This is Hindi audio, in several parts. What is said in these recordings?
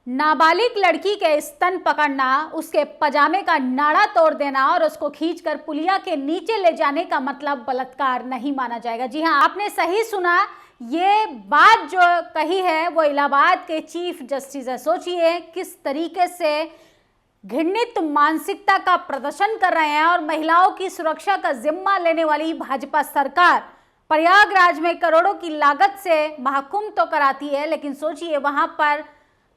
नाबालिग लड़की के स्तन पकड़ना, उसके पजामे का नाड़ा तोड़ देना और उसको खींचकर पुलिया के नीचे ले जाने का मतलब बलात्कार नहीं माना जाएगा। जी हाँ, आपने सही सुना। ये बात जो कही है वो इलाहाबाद के चीफ जस्टिस है। सोचिए किस तरीके से घृणित मानसिकता का प्रदर्शन कर रहे हैं। और महिलाओं की सुरक्षा का जिम्मा लेने वाली भाजपा सरकार प्रयागराज में करोड़ों की लागत से महाकुंभ तो कराती है, लेकिन सोचिए वहां पर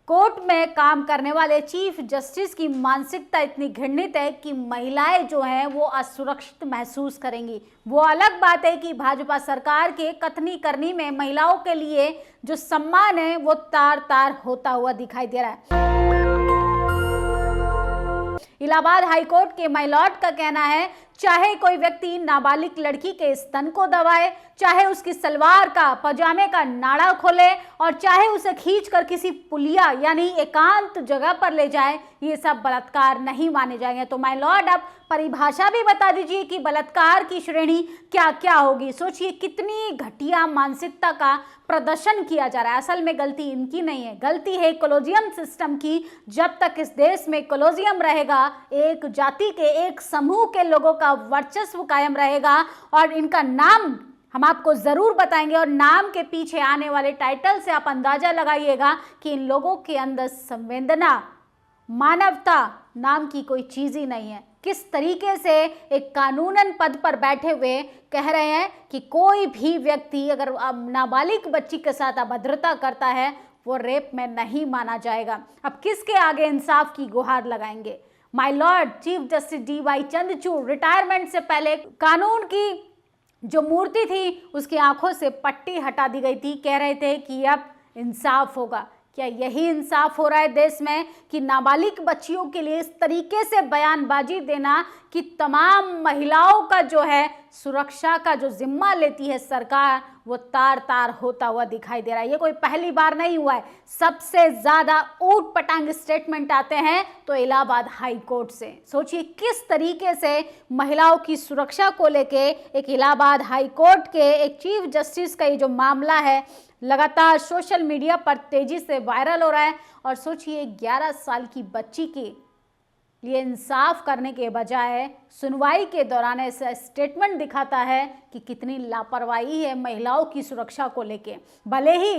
कोर्ट में काम करने वाले चीफ जस्टिस की मानसिकता इतनी घृणित है कि महिलाएं जो हैं वो असुरक्षित महसूस करेंगी। वो अलग बात है कि भाजपा सरकार के कथनी करनी में महिलाओं के लिए जो सम्मान है वो तार तार होता हुआ दिखाई दे रहा है। इलाहाबाद हाईकोर्ट के माइलॉर्ड का कहना है, चाहे कोई व्यक्ति नाबालिग लड़की के स्तन को दबाए, चाहे उसकी सलवार का पजामे का नाड़ा खोले और चाहे उसे खींचकर किसी पुलिया यानी एकांत जगह पर ले जाए, ये सब बलात्कार नहीं माने जाएंगे। तो माय लॉर्ड, आप परिभाषा भी बता दीजिए कि बलात्कार की श्रेणी क्या क्या होगी। सोचिए कितनी घटिया मानसिकता का प्रदर्शन किया जा रहा है। असल में गलती इनकी नहीं है, गलती है कॉलोजियम सिस्टम की। जब तक इस देश में कॉलोजियम रहेगा, एक जाति के एक समूह के लोगों का वर्चस्व कायम रहेगा। और इनका नाम हम आपको जरूर बताएंगे और नाम के पीछे आने वाले टाइटल से आप अंदाजा लगाइएगा कि इन लोगों के अंदर संवेदना, मानवता नाम की कोई चीज ही नहीं है। किस तरीके से एक कानूनन पद पर बैठे हुए कह रहे हैं कि कोई भी व्यक्ति अगर नाबालिग बच्ची के साथ अभद्रता करता है वो रेप में नहीं माना जाएगा। अब किसके आगे इंसाफ की गुहार लगाएंगे? My Lord chief justice DY Chandrachud retirement से पहले कानून की जो मूर्ति थी उसकी आंखों से पट्टी हटा दी गई थी। कह रहे थे कि अब इंसाफ होगा। क्या यही इंसाफ हो रहा है देश में कि नाबालिग बच्चियों के लिए इस तरीके से बयानबाजी देना कि तमाम महिलाओं का जो है सुरक्षा का जो जिम्मा लेती है सरकार, वो तार तार होता हुआ दिखाई दे रहा है। ये कोई पहली बार नहीं हुआ है। सबसे ज्यादा ऊट पटांग स्टेटमेंट आते हैं तो इलाहाबाद हाई कोर्ट से। सोचिए किस तरीके से महिलाओं की सुरक्षा को लेके एक इलाहाबाद हाई कोर्ट के एक चीफ जस्टिस का ये जो मामला है लगातार सोशल मीडिया पर तेजी से वायरल हो रहा है। और सोचिए 11 साल की बच्ची के लिए इंसाफ करने के बजाय सुनवाई के दौरान ऐसा स्टेटमेंट दिखाता है कि कितनी लापरवाही है महिलाओं की सुरक्षा को लेके। भले ही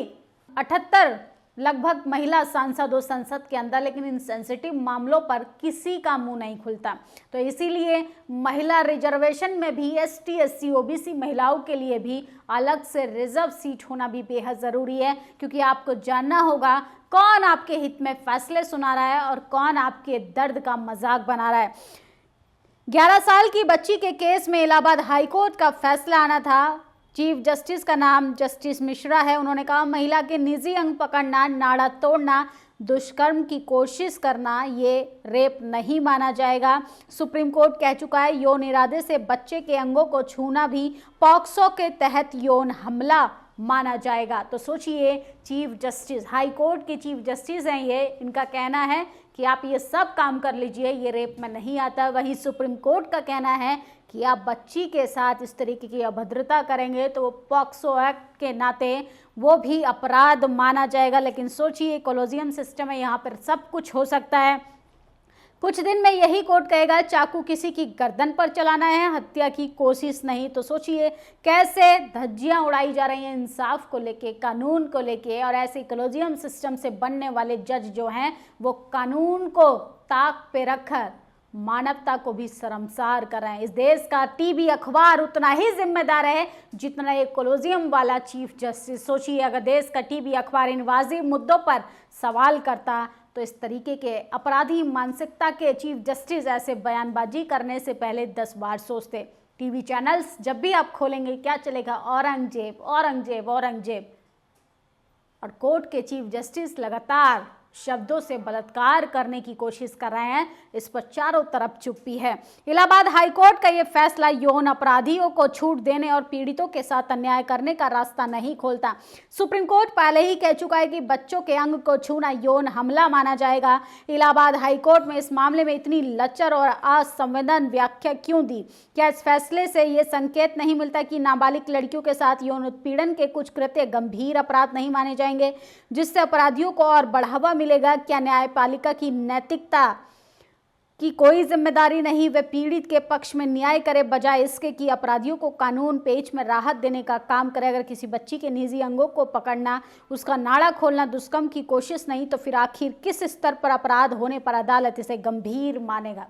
78 लगभग महिला सांसदों संसद के अंदर, लेकिन इन सेंसिटिव मामलों पर किसी का मुंह नहीं खुलता। तो इसीलिए महिला रिजर्वेशन में भी ST SC OBC महिलाओं के लिए भी अलग से रिजर्व सीट होना भी बेहद ज़रूरी है, क्योंकि आपको जानना होगा कौन आपके हित में फैसले सुना रहा है और कौन आपके दर्द का मजाक बना रहा है। 11 साल की बच्ची के केस में इलाहाबाद हाईकोर्ट का फैसला आना था। चीफ जस्टिस का नाम जस्टिस मिश्रा है। उन्होंने कहा महिला के निजी अंग पकड़ना, नाड़ा तोड़ना, दुष्कर्म की कोशिश करना ये रेप नहीं माना जाएगा। सुप्रीम कोर्ट कह चुका है यौन इरादे से बच्चे के अंगों को छूना भी पॉक्सो के तहत यौन हमला माना जाएगा। तो सोचिए चीफ जस्टिस, हाई कोर्ट के चीफ जस्टिस हैं ये, इनका कहना है कि आप ये सब काम कर लीजिए, ये रेप में नहीं आता। वहीं सुप्रीम कोर्ट का कहना है कि आप बच्ची के साथ इस तरीके की अभद्रता करेंगे तो पॉक्सो एक्ट के नाते वो भी अपराध माना जाएगा। लेकिन सोचिए कॉलोजियम सिस्टम है, यहाँ पर सब कुछ हो सकता है। कुछ दिन में यही कोर्ट कहेगा चाकू किसी की गर्दन पर चलाना है, हत्या की कोशिश नहीं। तो सोचिए कैसे धज्जियां उड़ाई जा रही हैं इंसाफ को लेके, कानून को लेके। और ऐसे कॉलोजियम सिस्टम से बनने वाले जज जो हैं वो कानून को ताक पे रखकर मानवता को भी शर्मसार कर रहे हैं। इस देश का टीवी अखबार उतना ही जिम्मेदार है जितना एक कॉलोजियम वाला चीफ जस्टिस। सोचिए अगर देश का टीवी अखबार इन वाजिब मुद्दों पर सवाल करता तो इस तरीके के अपराधी मानसिकता के चीफ जस्टिस ऐसे बयानबाजी करने से पहले 10 बार सोचते। टीवी चैनल्स जब भी आप खोलेंगे क्या चलेगा? औरंगजेब औरंगजेब औरंगजेब। और कोर्ट के चीफ जस्टिस लगातार शब्दों से बलात्कार करने की कोशिश कर रहे हैं, इस पर चारों तरफ चुप्पी है। इलाहाबाद हाईकोर्ट का यह फैसला यौन अपराधियों को छूट देने और पीड़ितों के साथ अन्याय करने का रास्ता नहीं खोलता। सुप्रीम कोर्ट पहले ही कह चुका है कि बच्चों के अंग को छूना यौन हमला माना जाएगा। इलाहाबाद हाईकोर्ट में इस मामले में इतनी लचर और असंवेदन व्याख्या क्यों दी? क्या इस फैसले से यह संकेत नहीं मिलता कि नाबालिग लड़कियों के साथ यौन उत्पीड़न के कुछ कृत्य गंभीर अपराध नहीं माने जाएंगे, जिससे अपराधियों को और बढ़ावा मिलेगा? क्या न्यायपालिका की नैतिकता की कोई जिम्मेदारी नहीं? वे पीड़ित के पक्ष में न्याय करे बजाय इसके कि अपराधियों को कानून पेच में राहत देने का काम करे। अगर किसी बच्ची के निजी अंगों को पकड़ना, उसका नाड़ा खोलना दुष्कर्म की कोशिश नहीं तो फिर आखिर किस स्तर पर अपराध होने पर अदालत इसे गंभीर मानेगा?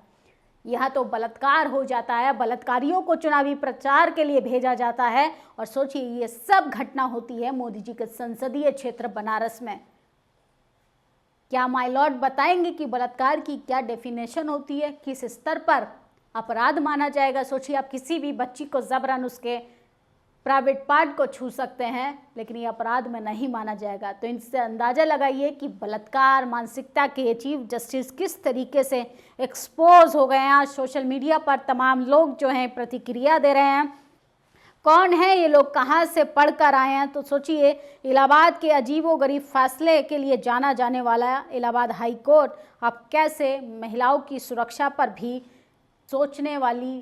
यह तो बलात्कार हो जाता है। बलात्कारियों को चुनावी प्रचार के लिए भेजा जाता है और सोचिए ये सब घटना होती है मोदी जी के संसदीय क्षेत्र बनारस में। क्या माय लॉर्ड बताएंगे कि बलात्कार की क्या डेफिनेशन होती है, किस स्तर पर अपराध माना जाएगा? सोचिए आप किसी भी बच्ची को जबरन उसके प्राइवेट पार्ट को छू सकते हैं, लेकिन ये अपराध में नहीं माना जाएगा। तो इनसे अंदाजा लगाइए कि बलात्कार मानसिकता के चीफ जस्टिस किस तरीके से एक्सपोज हो गए हैं। आज सोशल मीडिया पर तमाम लोग जो हैं प्रतिक्रिया दे रहे हैं। कौन है ये लोग, कहाँ से पढ़कर आए हैं? तो सोचिए इलाहाबाद के अजीबोगरीब फैसले के लिए जाना जाने वाला इलाहाबाद हाई कोर्ट अब कैसे महिलाओं की सुरक्षा पर भी सोचने वाली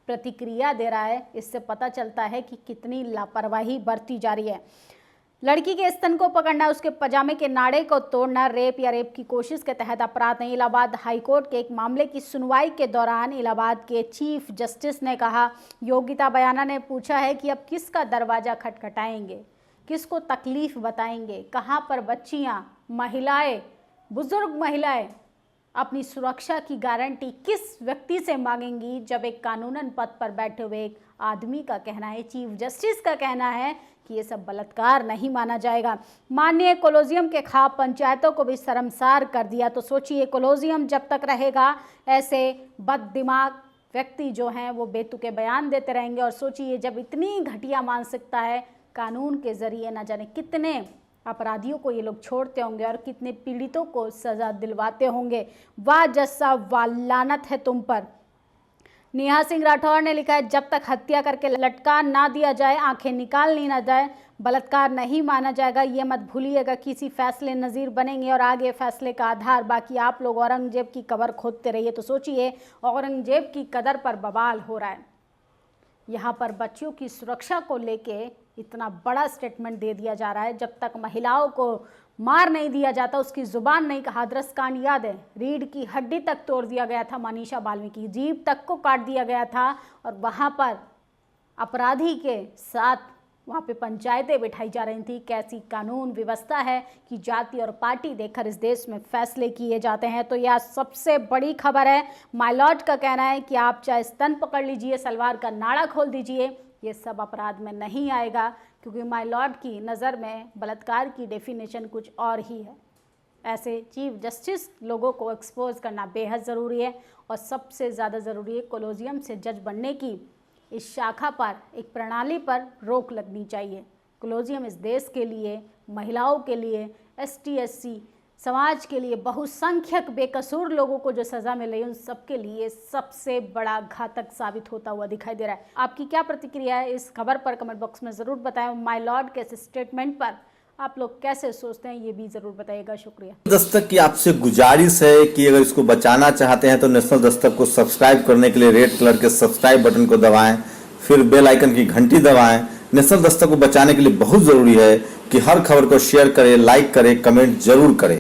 प्रतिक्रिया दे रहा है। इससे पता चलता है कि कितनी लापरवाही बरती जा रही है। लड़की के स्तन को पकड़ना, उसके पजामे के नाड़े को तोड़ना रेप या रेप की कोशिश के तहत अपराध नहीं। इलाहाबाद हाईकोर्ट के एक मामले की सुनवाई के दौरान इलाहाबाद के चीफ जस्टिस ने कहा, योगिता बयाना ने पूछा है कि अब किसका दरवाजा खटखटाएंगे, किसको तकलीफ बताएंगे, कहाँ पर बच्चियाँ, महिलाएं, बुजुर्ग महिलाएं अपनी सुरक्षा की गारंटी किस व्यक्ति से मांगेंगी, जब एक कानूनन पद पर बैठे हुए एक आदमी का कहना है, चीफ जस्टिस का कहना है कि ये सब बलात्कार नहीं माना जाएगा। माननीय कोलोजियम के खिलाफ पंचायतों को भी शर्मसार कर दिया। तो सोचिए कोलोजियम जब तक रहेगा ऐसे बददिमाग व्यक्ति जो हैं वो बेतुके बयान देते रहेंगे। और सोचिए जब इतनी घटिया मानसिकता है, कानून के जरिए न जाने कितने अपराधियों को ये लोग छोड़ते होंगे और कितने पीड़ितों को सजा दिलवाते होंगे। वाह जस्सा वाह, लानत है तुम पर। नेहा सिंह राठौर ने लिखा है, जब तक हत्या करके लटका ना दिया जाए, आंखें निकाल ली ना जाए, बलात्कार नहीं माना जाएगा। ये मत भूलिएगा, किसी फैसले नज़ीर बनेंगे और आगे फैसले का आधार। बाकी आप लोग औरंगजेब की कब्र खोदते रहिए। तो सोचिए औरंगजेब की कदर पर बवाल हो रहा है। यहाँ पर बच्चियों की सुरक्षा को लेके इतना बड़ा स्टेटमेंट दे दिया जा रहा है। जब तक महिलाओं को मार नहीं दिया जाता, उसकी जुबान नहीं, का हाथरस कांड याद है, रीढ़ की हड्डी तक तोड़ दिया गया था, मनीषा बाल्मीकि जीभ तक को काट दिया गया था। और वहाँ पर अपराधी के साथ वहाँ पे पंचायतें बिठाई जा रही थी। कैसी कानून व्यवस्था है कि जाति और पार्टी देखकर इस देश में फैसले किए जाते हैं। तो यह सबसे बड़ी खबर है। माय लॉर्ड का कहना है कि आप चाहे स्तन पकड़ लीजिए, सलवार का नाड़ा खोल दीजिए, ये सब अपराध में नहीं आएगा, क्योंकि माय लॉर्ड की नज़र में बलात्कार की डेफिनेशन कुछ और ही है। ऐसे चीफ जस्टिस लोगों को एक्सपोज करना बेहद ज़रूरी है। और सबसे ज़्यादा ज़रूरी है कोलोजियम से जज बनने की इस शाखा पर, एक प्रणाली पर रोक लगनी चाहिए। कोलोजियम इस देश के लिए, महिलाओं के लिए, ST SC समाज के लिए, बहुसंख्यक बेकसूर लोगों को जो सज़ा मिल रही है उन सबके लिए सबसे बड़ा घातक साबित होता हुआ दिखाई दे रहा है। आपकी क्या प्रतिक्रिया है इस खबर पर कमेंट बॉक्स में ज़रूर बताएं। माय लॉर्ड के इस स्टेटमेंट पर आप लोग कैसे सोचते हैं ये भी ज़रूर बताइएगा। शुक्रिया। दस्तक की आपसे गुजारिश है कि अगर इसको बचाना चाहते हैं तो नेशनल दस्तक को सब्सक्राइब करने के लिए रेड कलर के सब्सक्राइब बटन को दबाएं, फिर बेल आइकन की घंटी दबाएं। नेशनल दस्तक को बचाने के लिए बहुत जरूरी है कि हर खबर को शेयर करें, लाइक करें, कमेंट जरूर करें।